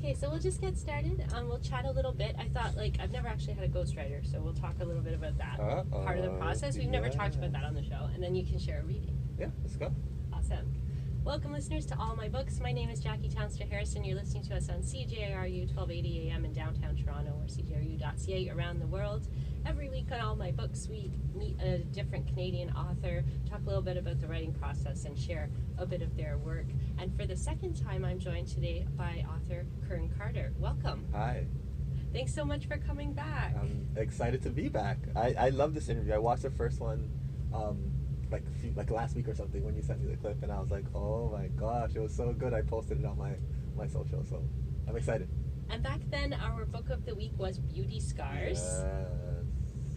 Okay, so we'll just get started. We'll chat a little bit. I thought, I've never actually had a ghostwriter, so we'll talk a little bit about that part of the process. We've never talked about that on the show, and then you can share a reading. Yeah, let's go. Awesome. Welcome, listeners, to All My Books. My name is Jackie Townstar Harrison. You're listening to us on CJRU 1280 AM in downtown Toronto, or CJRU.ca around the world. Every week on All My Books, we meet a different Canadian author, talk a little bit about the writing process, and share a bit of their work. And for the second time, I'm joined today by author Kern Carter. Welcome. Hi. Thanks so much for coming back. I'm excited to be back. I love this interview. I watched the first one like last week or something when you sent me the clip, and I was like, oh my gosh, it was so good. I posted it on my social, so I'm excited. And back then, our book of the week was Beauty Scars. Yes.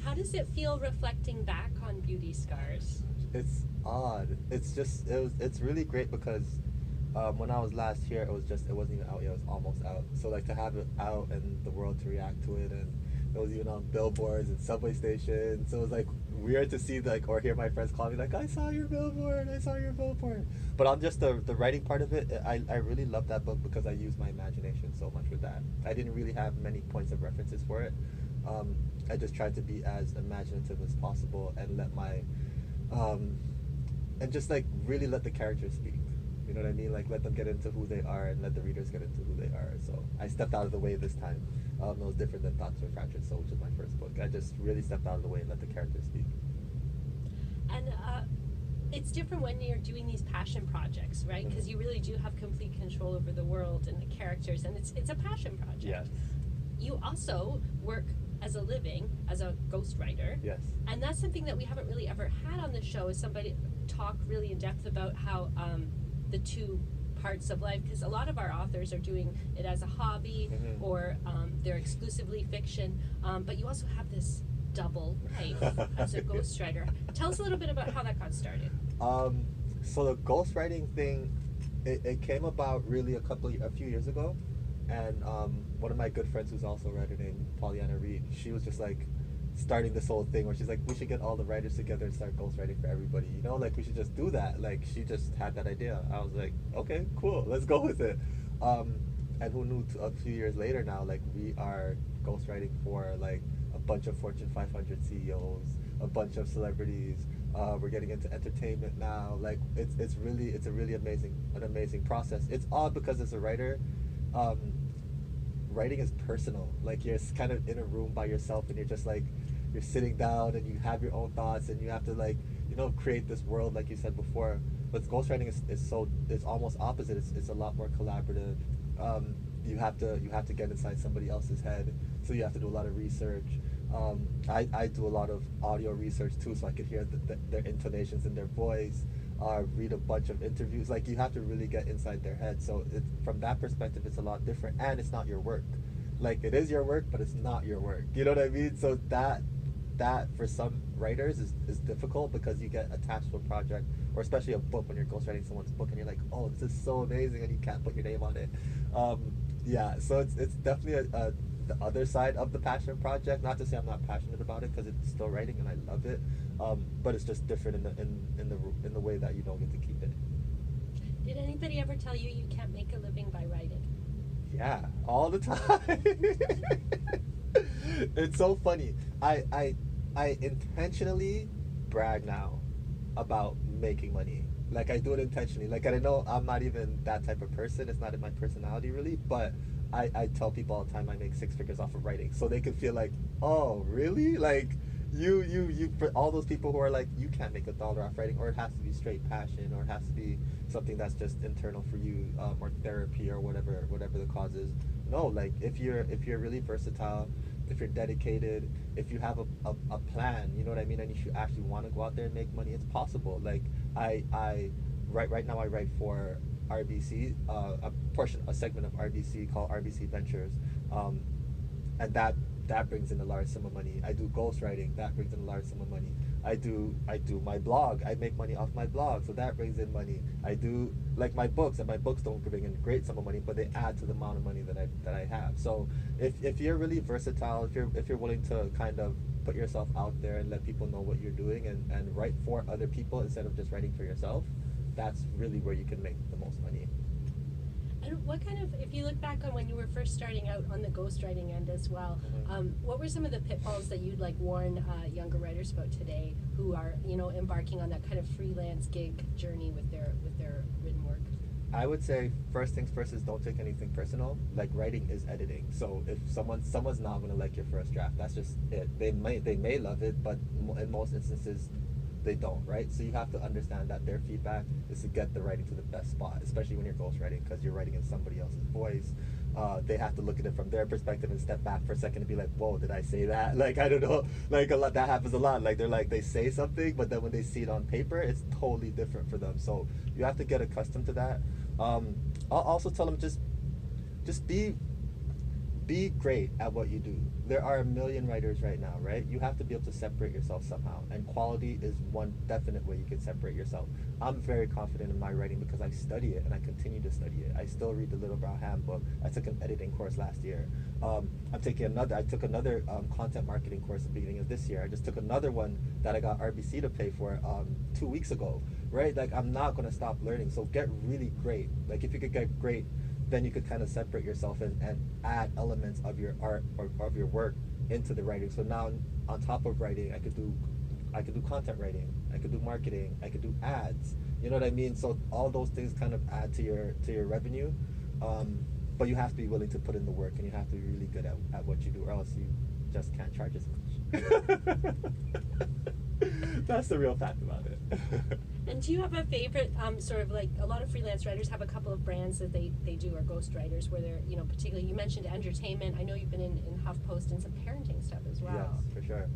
How does it feel reflecting back on Beauty Scars? It's odd. It's really great because when I was last here, it wasn't even out yet. It was almost out. So to have it out and the world to react to it, and it was even on billboards and subway stations. So it was weird to see or hear my friends call me I saw your billboard. But on just the writing part of it, I really love that book because I used my imagination so much with that. I didn't really have many points of references for it. I just tried to be as imaginative as possible and let my and just really let the characters speak. You know what I mean? Let them get into who they are and let the readers get into who they are. So I stepped out of the way this time. It was different than Thoughts of a Fractured Soul, which is my first book. I just really stepped out of the way and let the characters speak. And it's different when you're doing these passion projects, right? Because you really do have complete control over the world and the characters, and it's a passion project. Yes. You also work as a living as a ghostwriter. Yes. And that's something that we haven't really ever had on the show, is somebody talk really in depth about how the two parts of life, because a lot of our authors are doing it as a hobby or they're exclusively fiction, but you also have this double life as a ghostwriter. Tell us a little bit about how that got started. So the ghostwriting thing, it came about really a few years ago, and one of my good friends who's also a writer named Pollyanna Reed, she was just starting this whole thing where she's we should get all the writers together and start ghostwriting for everybody, we should just do that. She just had that idea. I was okay, cool, let's go with it. And who knew, a few years later now, we are ghostwriting for a bunch of Fortune 500 CEOs, a bunch of celebrities. We're getting into entertainment now. It's a really amazing process. It's odd because as a writer, writing is personal. You're kind of in a room by yourself, and you're just you're sitting down and you have your own thoughts, and you have to create this world like you said before. But ghostwriting is almost opposite. It's a lot more collaborative. You have to get inside somebody else's head, so you have to do a lot of research. I do a lot of audio research too, so I could hear their intonations in their voice. Read a bunch of interviews. You have to really get inside their head. So from that perspective, it's a lot different, and it's not your work. It is your work, but it's not your work. You know what I mean? So that for some writers is difficult because you get attached to a project, or especially a book, when you're ghostwriting someone's book and you're oh, this is so amazing, and you can't put your name on it. So it's definitely the other side of the passion project. Not to say I'm not passionate about it, because it's still writing and I love it. But it's just different in the way that you don't get to keep it. Did anybody ever tell you can't make a living by writing? Yeah, all the time. It's so funny. I intentionally brag now about making money. I do it intentionally. I know I'm not even that type of person. It's not in my personality really, but I tell people all the time I make 6 figures off of writing, so they can feel oh, really? You for all those people who are you can't make $1 off writing, or it has to be straight passion, or it has to be something that's just internal for you, or therapy, or whatever the cause is. No, if you're really versatile, if you're dedicated, if you have a plan, you know what I mean, and if you actually want to go out there and make money, it's possible. Right now I write for RBC, a segment of RBC called RBC Ventures, and that brings in a large sum of money. I do ghostwriting, that brings in a large sum of money. I do my blog, I make money off my blog, so that brings in money. I do my books, and my books don't bring in a great sum of money, but they add to the amount of money that I have. So if you're really versatile, if you're willing to kind of put yourself out there and let people know what you're doing, and write for other people instead of just writing for yourself, that's really where you can make the most money. And what What kind of, if you look back on when you were first starting out on the ghostwriting end as well, what were some of the pitfalls that you'd like warn younger writers about today who are, you know, embarking on that kind of freelance gig journey with their written work? I would say first things first is don't take anything personal. Like writing is editing, so if someone's not gonna like your first draft, that's just it. They may love it, but in most instances, they don't. Right? So you have to understand that their feedback is to get the writing to the best spot, especially when you're ghostwriting because you're writing in somebody else's voice. They have to look at it from their perspective and step back for a second and be like, "Whoa, did I say that?" Like I don't know. Like a lot that happens a lot. Like they say something, but then when they see it on paper, it's totally different for them. So you have to get accustomed to that. I'll also tell them just be great at what you do. There are a million writers right now, right? You have to be able to separate yourself somehow, and quality is one definite way you can separate yourself. I'm very confident in my writing because I study it and I continue to study it. I still read the Little Brown Handbook. I took an editing course last year. I took another content marketing course at the beginning of this year. I just took another one that I got RBC to pay for 2 weeks ago, right? Like I'm not gonna stop learning. So get really great. Like if you could get great, then you could kind of separate yourself and add elements of your art or of your work into the writing. So now on top of writing, I could do content writing, I could do marketing, I could do ads. You know what I mean? So all those things kind of add to your revenue. But you have to be willing to put in the work and you have to be really good at what you do, or else you just can't charge as much. That's the real fact about it. And do you have a favorite, sort of like a lot of freelance writers have a couple of brands that they do, or ghost writers, where they're, you know, particularly, you mentioned entertainment. I know you've been in HuffPost and some parenting stuff as well. Yes, for sure.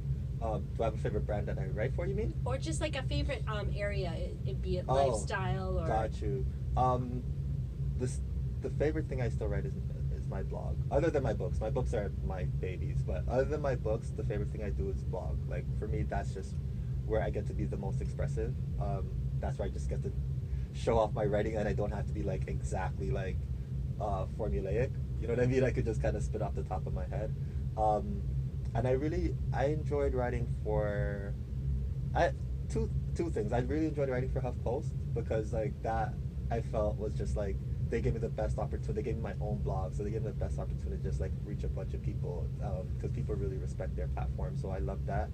Do I have a favorite brand that I write for, you mean? Or just like a favorite area, be it lifestyle or... Got you. The favorite thing I still write is my blog. Other than my books. My books are my babies, but other than my books, the favorite thing I do is blog. Like for me, that's just where I get to be the most expressive. That's where I just get to show off my writing and I don't have to be like exactly like formulaic. You know what I mean? I could just kind of spit off the top of my head. And I enjoyed writing for two things. I really enjoyed writing for HuffPost because like that I felt was just like they gave me the best opportunity. They gave me my own blog, so they gave me the best opportunity to just like reach a bunch of people because people really respect their platform. So I love that.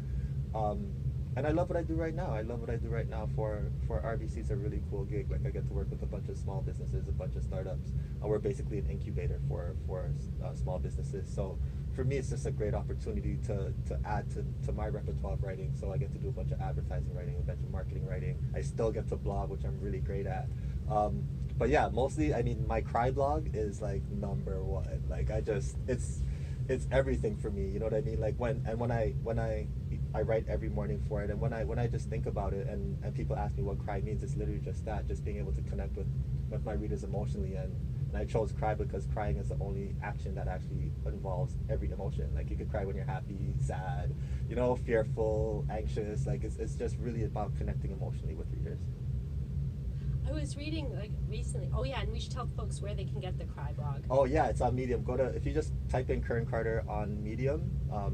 And I love what I do right now. I love what I do right now for RBC. It's a really cool gig. Like I get to work with a bunch of small businesses, a bunch of startups. We're basically an incubator for small businesses. So for me, it's just a great opportunity to add to my repertoire of writing. So I get to do a bunch of advertising writing, a bunch of marketing writing. I still get to blog, which I'm really great at. But yeah, mostly, I mean, my cry blog is like number one. Like it's everything for me. You know what I mean? Like when I write every morning for it, and when I just think about it, and people ask me what cry means, it's literally just that, just being able to connect with my readers emotionally. And I chose cry because crying is the only action that actually involves every emotion. Like you could cry when you're happy, sad, you know, fearful, anxious. Like it's just really about connecting emotionally with readers. I was reading like recently. Oh yeah, and we should tell folks where they can get the Cry blog. Oh yeah, it's on Medium. If you just type in Kern Carter on Medium,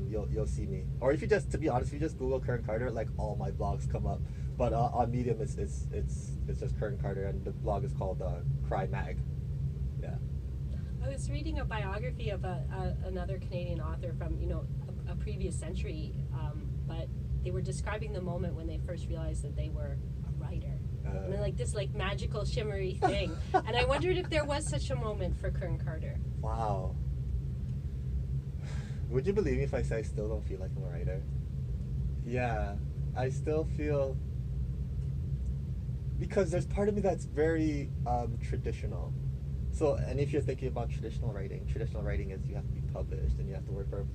you'll see me. Or if you just, to be honest, if you just Google Kern Carter, like all my blogs come up. But on Medium, it's just Kern Carter, and the blog is called Cry Mag. Yeah. I was reading a biography of another Canadian author from, you know, a previous century, but they were describing the moment when they first realized that they were a writer. And like this like magical shimmery thing. And I wondered if there was such a moment for Kern Carter. Wow. Would you believe me if I say I still don't feel like I'm a writer? Yeah, I still feel, because there's part of me that's very traditional. So, and if you're thinking about traditional writing is you have to be published and you have to work for,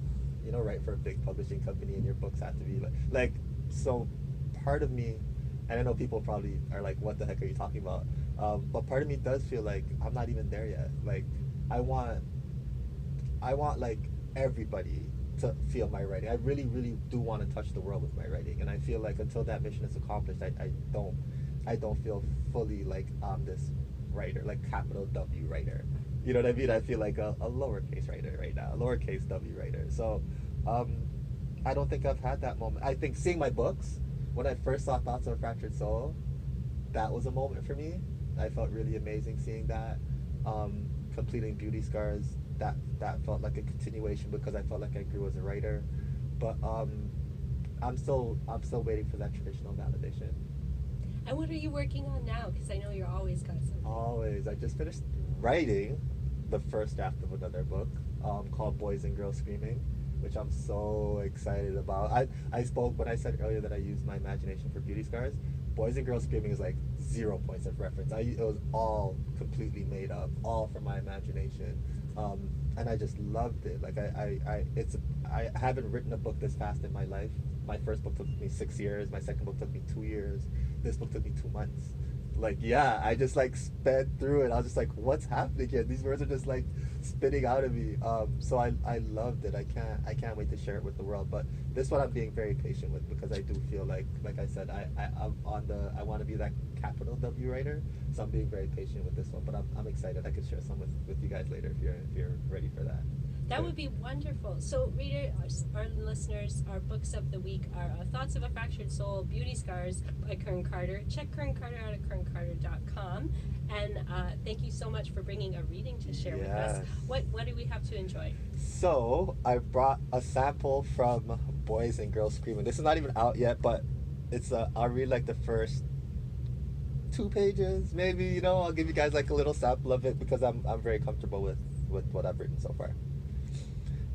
you know, write for a big publishing company, and your books have to be like so part of me, and I know people probably are like, what the heck are you talking about? But part of me does feel like I'm not even there yet. Like I want like everybody to feel my writing. I really, really do want to touch the world with my writing, and I feel like until that mission is accomplished, I don't feel fully like I'm this writer, like capital W writer. You know what I mean? I feel like a lowercase writer right now, a lowercase W writer. So I don't think I've had that moment. I think seeing my books, when I first saw Thoughts of a Fractured Soul, that was a moment for me. I felt really amazing seeing that. completing Beauty Scars. That felt like a continuation because I felt like I grew as a writer. But I'm still waiting for that traditional validation. And what are you working on now? Because I know you're always got something. Always. I just finished writing the first draft of another book called Boys and Girls Screaming, which I'm so excited about. I spoke when I said earlier that I used my imagination for Beauty Scars. Boys and Girls Screaming is like 0 points of reference. It was all completely made up, all from my imagination, and I just loved it. Like I haven't written a book this fast in my life. My first book took me 6 years. My second book took me 2 years. This book took me 2 months. Like, yeah, I just like sped through it. I was just like, what's happening here? These words are just like spitting out of me. So I loved it. I can't wait to share it with the world. But this one I'm being very patient with because I do feel like I said, I want to be that capital W writer. So I'm being very patient with this one. But I'm excited. I could share some with you guys later if you're ready for that. That would be wonderful. So, readers, our listeners, our books of the week are Thoughts of a Fractured Soul, Beauty Scars by Kern Carter. Check Kern Carter out at kerncarter.com. And thank you so much for bringing a reading to share with us. What do we have to enjoy? So, I brought a sample from Boys and Girls Screaming. This is not even out yet, but I'll read like the first 2 pages, maybe. I'll give you guys like a little sample of it because I'm very comfortable with what I've written so far.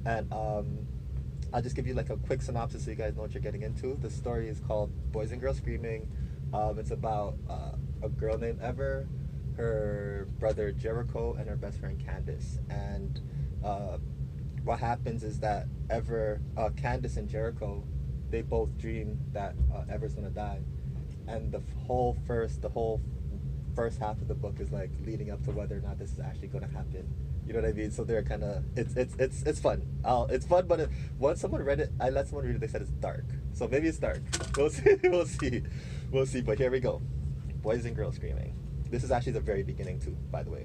And I'll just give you like a quick synopsis so you guys know what you're getting into. The story is called Boys and Girls Screaming. It's about a girl named Ever, her brother Jericho, and her best friend Candace. And what happens is that Candace and Jericho, they both dream that Ever's gonna die. And the whole first half of the book is like leading up to whether or not this is actually gonna happen. You know what I mean? So they're kind of it's fun. It's fun, but once someone read it, I let someone read it. They said it's dark, so maybe it's dark. We'll see. We'll see. But here we go. Boys and Girls Screaming. This is actually the very beginning too, by the way.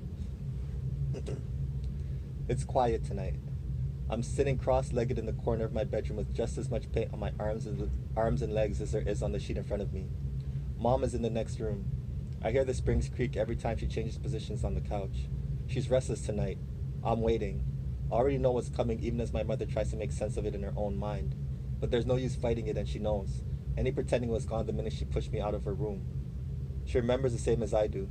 It's quiet tonight. I'm sitting cross-legged in the corner of my bedroom with just as much paint on my arms and legs as there is on the sheet in front of me. Mom is in the next room. I hear the springs creak every time she changes positions on the couch. She's restless tonight. I'm waiting. I already know what's coming even as my mother tries to make sense of it in her own mind. But there's no use fighting it and she knows. Any pretending was gone the minute she pushed me out of her room. She remembers the same as I do.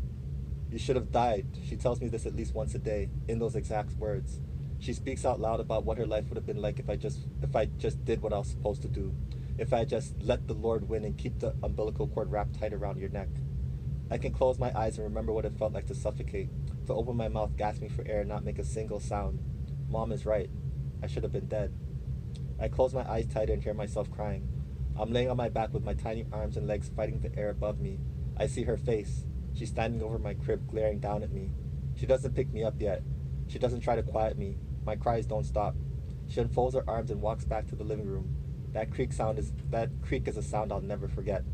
You should have died. She tells me this at least once a day, in those exact words. She speaks out loud about what her life would have been like if I just did what I was supposed to do. If I just let the Lord win and keep the umbilical cord wrapped tight around your neck. I can close my eyes and remember what it felt like to suffocate, to open my mouth gasping for air and not make a single sound. Mom is right. I should have been dead. I close my eyes tighter and hear myself crying. I'm laying on my back with my tiny arms and legs fighting the air above me. I see her face. She's standing over my crib, glaring down at me. She doesn't pick me up yet. She doesn't try to quiet me. My cries don't stop. She unfolds her arms and walks back to the living room. That creak is a sound I'll never forget.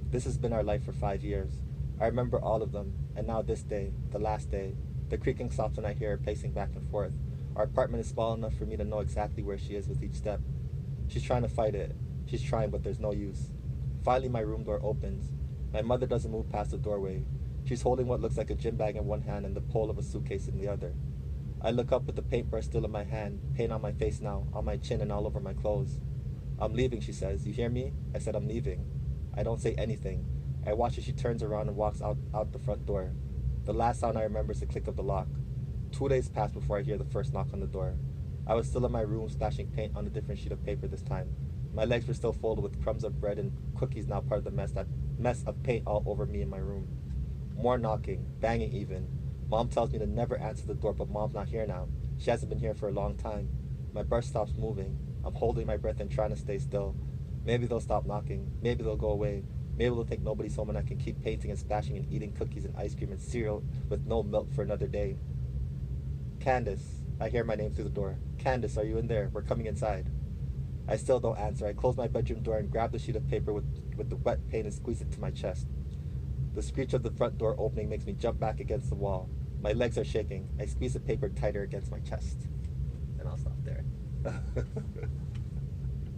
This has been our life for 5 years. I remember all of them, and now this day, the last day, the creaking stops when I hear her pacing back and forth. Our apartment is small enough for me to know exactly where she is with each step. She's trying to fight it. She's trying, but there's no use. Finally, my room door opens. My mother doesn't move past the doorway. She's holding what looks like a gym bag in one hand and the pole of a suitcase in the other. I look up with the paintbrush still in my hand, paint on my face now, on my chin and all over my clothes. I'm leaving, she says. You hear me? I said I'm leaving. I don't say anything. I watch as she turns around and walks out the front door. The last sound I remember is the click of the lock. 2 days pass before I hear the first knock on the door. I was still in my room splashing paint on a different sheet of paper this time. My legs were still folded with crumbs of bread and cookies now part of the mess of paint all over me in my room. More knocking, banging even. Mom tells me to never answer the door, but Mom's not here now. She hasn't been here for a long time. My brush stops moving. I'm holding my breath and trying to stay still. Maybe they'll stop knocking. Maybe they'll go away. Maybe they'll think nobody's home and I can keep painting and splashing and eating cookies and ice cream and cereal with no milk for another day. Candace. I hear my name through the door. Candace, are you in there? We're coming inside. I still don't answer. I close my bedroom door and grab the sheet of paper with the wet paint and squeeze it to my chest. The screech of the front door opening makes me jump back against the wall. My legs are shaking. I squeeze the paper tighter against my chest. And I'll stop there.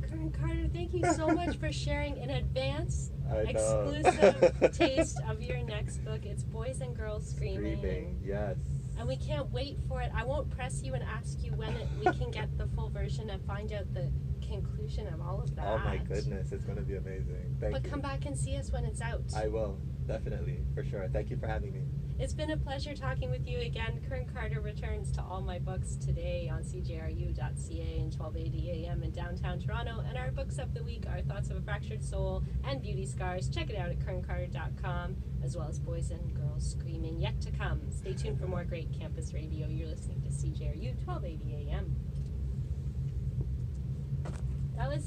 Kern Carter, thank you so much for sharing in advance. I know. exclusive taste of your next book. It's Boys and Girls Screaming. Screaming, yes. And we can't wait for it. I won't press you and ask you when we can get the full version and find out the conclusion of all of that. Oh my goodness, it's going to be amazing. Thank you. But come back and see us when it's out. I will, definitely, for sure. Thank you for having me. It's been a pleasure talking with you again. Kern Carter returns to All My Books today on CJRU.ca and 1280 AM in downtown Toronto. And our books of the week are Thoughts of a Fractured Soul and Beauty Scars. Check it out at kerncarter.com, as well as Boys and Girls Screaming yet to come. Stay tuned for more great campus radio. You're listening to CJRU 1280 AM. That was